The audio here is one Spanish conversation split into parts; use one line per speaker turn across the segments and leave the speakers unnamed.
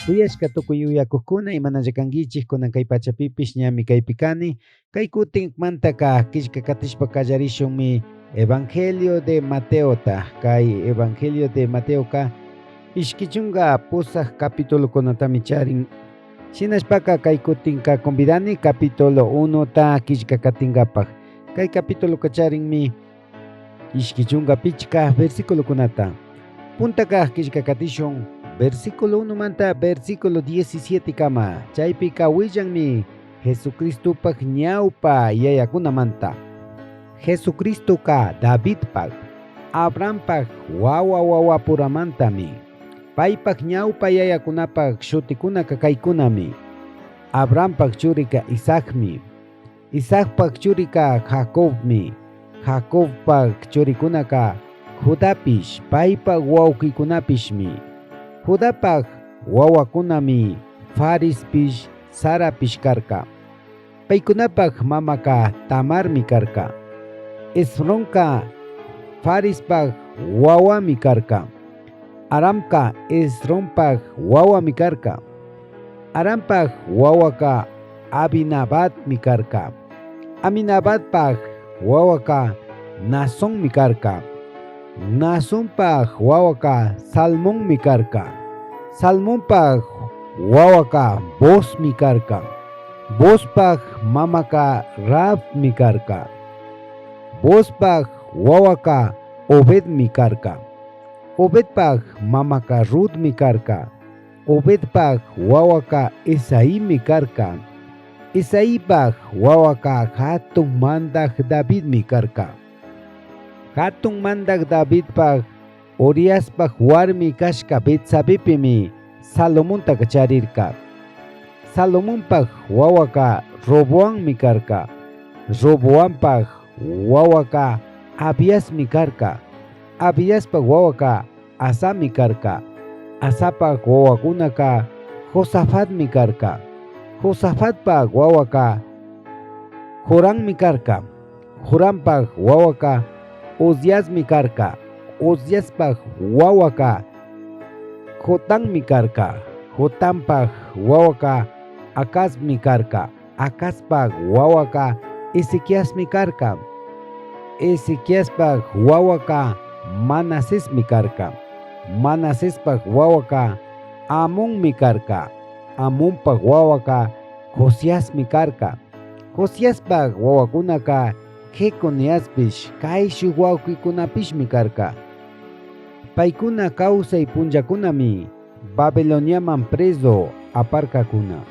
Uyashka tukuy uyakuqkuna imanalla kankichik kunan kay pachapipish ñami kaypi kani kay kutinmantaka killka katishpa kallarishunmi Evangelio de Mateota kay Evangelio de Mateoka ishkichunga pusaq capítulokunatami charin shinashpaka kay kutinka convidani capítulo 1 ta killka katingapaq kay capítuloka charinmi ishkichunga pichka versículokunata puntaka killka katishun versículo 1 manta versículo 17 kama chaypika willanmi Jesucristupak ñawpa yayakunamanta Jesucristuka Davidpak Abrahampak wawa puramantami paypak ñawpa yayakunapak shutikunaka kaykunami Abrahampak churika Isaacmi Isaacpak churika Jacobmi Jacobpak churikunaka Judapish paypak wawqikunapishmi Judapak wawakunami Farispish Sarapish karka paykunapak mamaka Tamarmi karka Esronka Farispak wawami karka Aramka Esronpak wawami karka Arampak wawaka Abinabadmi karka Aminabadpak wawaka Nasonmi karka Nasonpak wawaka Salmonmi karka Salmonpak wawaka Bosmi karka Bospak mamaka Rabmi karka Bospak wawaka Obedmi karka Obedpak mamaka Rudmi karka Obedpak wawaka Esaimi karka Esaipak wawaka hatun mandak Davidmi karka hatun mandak Davidpak Uriaspak warmi kashka Betsabepimi Salomonta charirka Salomonpak wawaka Roboammi karka Roboampak wawaka Abiasmi karka Abiaspak wawaka Asami karka Asapak wawakunaka Josafatmi karka Josafatpak wawaka Jorammi karka Jorampak wawaka Oziasmi karka Oziaspak wawaka Jotammi karka Jotampak wawaka Akazmi karka Akazpak wawaka Ezequiasmi karka Ezequiaspak wawaka Manasesmi karka Manasespak wawaka Amonmi karka Amonpak wawaka Josiasmi karka Josiaspak wawakunaka Jeconiaspish kay shuk wawqikunapishmi karka paykuna kawsay punllakunami Babiloniaman preso aparkakuna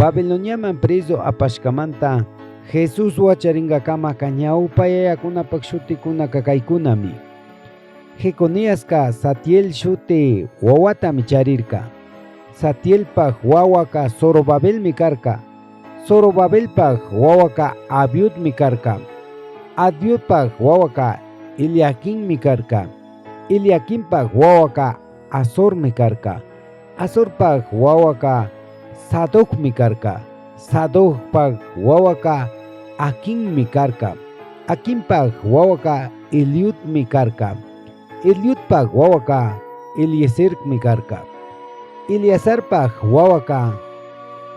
Babiloniaman preso apashkamanta Jesus wacharingakama ñawpa yayakunapak shutikunaka kaykunami Jeconiaska Satiel shuti wawatami charirka Satielpak wawaka Zorobabelmi karka Zorobabelpak wawaka Abiudmi karka Abiudpak wawaka Eliaquimmi karka Eliaquimpak wawaka Azormi karka Azorpak wawaka Sadokmi karka Sadokpak wawaka Aquimmi karka Aquimpak wawaka Eliudmi karka Eliudpak wawaka Eliezermi karka Eliezerpak wawaka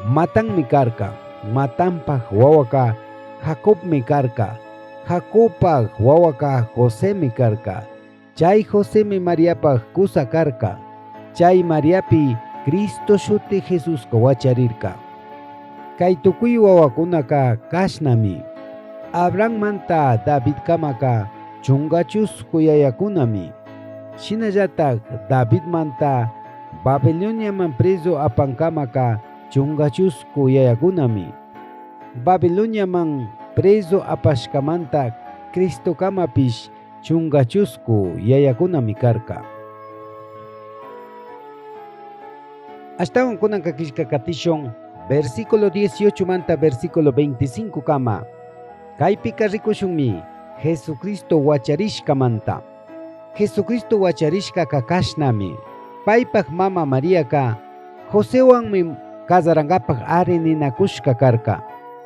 Matanmi karka Matanpak wawaka Jacobmi karka Jacobpak wawaka Josemi karka chay Josemi Mariapak kusa karka chay Mariapi Cristo shuti Jesuska wacharirka kay tukuy wawakunaka kashnami Abraham manta David kamaka chungachusku yayakunami shinallatak David manta Babiloniaman preso apankamaka chungachusku yayakunami Babiloniaman preso apashkamanta Cristo kamapish chungachusku yayakunami karka ashtawan kunanka kishka katishun versículo 18 manta versículo 25 kama kaypika rikushunmi Jesucristo wacharishkamanta Jesucristo wacharishka kakashnami paypak mama Mariaka Josewanmi kasarangapak ari ninakushka karka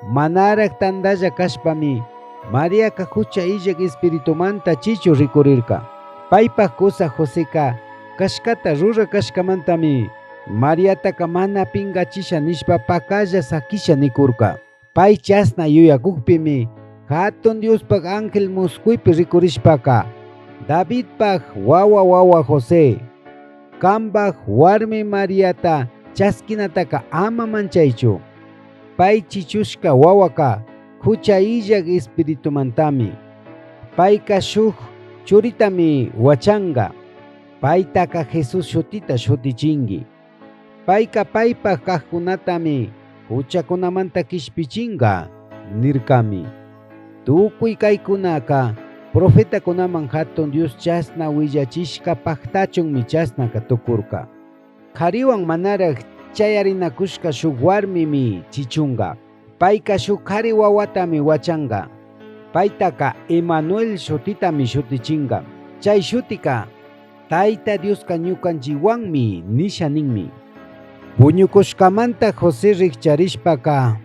manarak tandalla kashpami Mariaka hucha illak espiritumanta chichu rikurirka paypak kusa Joseka kashkata rura kashkamantami Mariataka mana pingachisha nishpa pakalla sakisha nikurka. Pay chasna yuyakukpimi hatun Diospak ángel muskuypi rikurishpaka Davidpak wawa José kambak warmi Mariata chaskinataka ama manchaychu. Pay chichushka wawaka hucha illak espiritumantami. Payka shuk churitami wachanga. Paytaka Jesús shutita shutichingi. Payka paypak kaqkunatami huchakunamanta kishpichinga nirkami. Tukuy kaykunaka profetakunaman hatun Dios chasna willachishka paktachunmi chasnaka tukurka. Qhariwan manaraq chayarinakushka shuk warmimi chichunga. Payka shuk qhari wawatami wachanga. Paytaka Emmanuel shutitami shutichinga. Chay shutika Tayta Dioska ñukanchikwanmi nisha ninmi. Puñukushkamanta José rikcharishpaka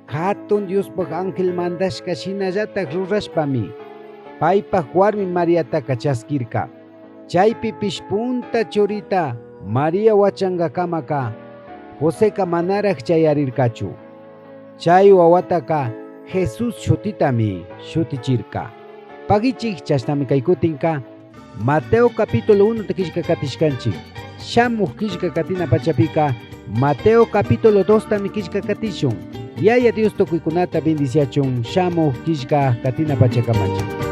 hatun Diospak ángel mandashka shinallatak rurashpami paypak warmi Mariataka chaskirka. Chaypi pishpunta churita María wachangakamaka Joséka manaraq chayarirkachu. Chay wawataka Jesús shutitami shutichirka. Pagichik chashnami kaykutinka Mateo capítulo 1 kishka katishkanchik. Shamuq kishka katina pachapika Mateo capítulo 2 tami kishka katishun. Yaya Dios tukuykunata bendiciachun. Shamuq kishka katina pachakamanchik.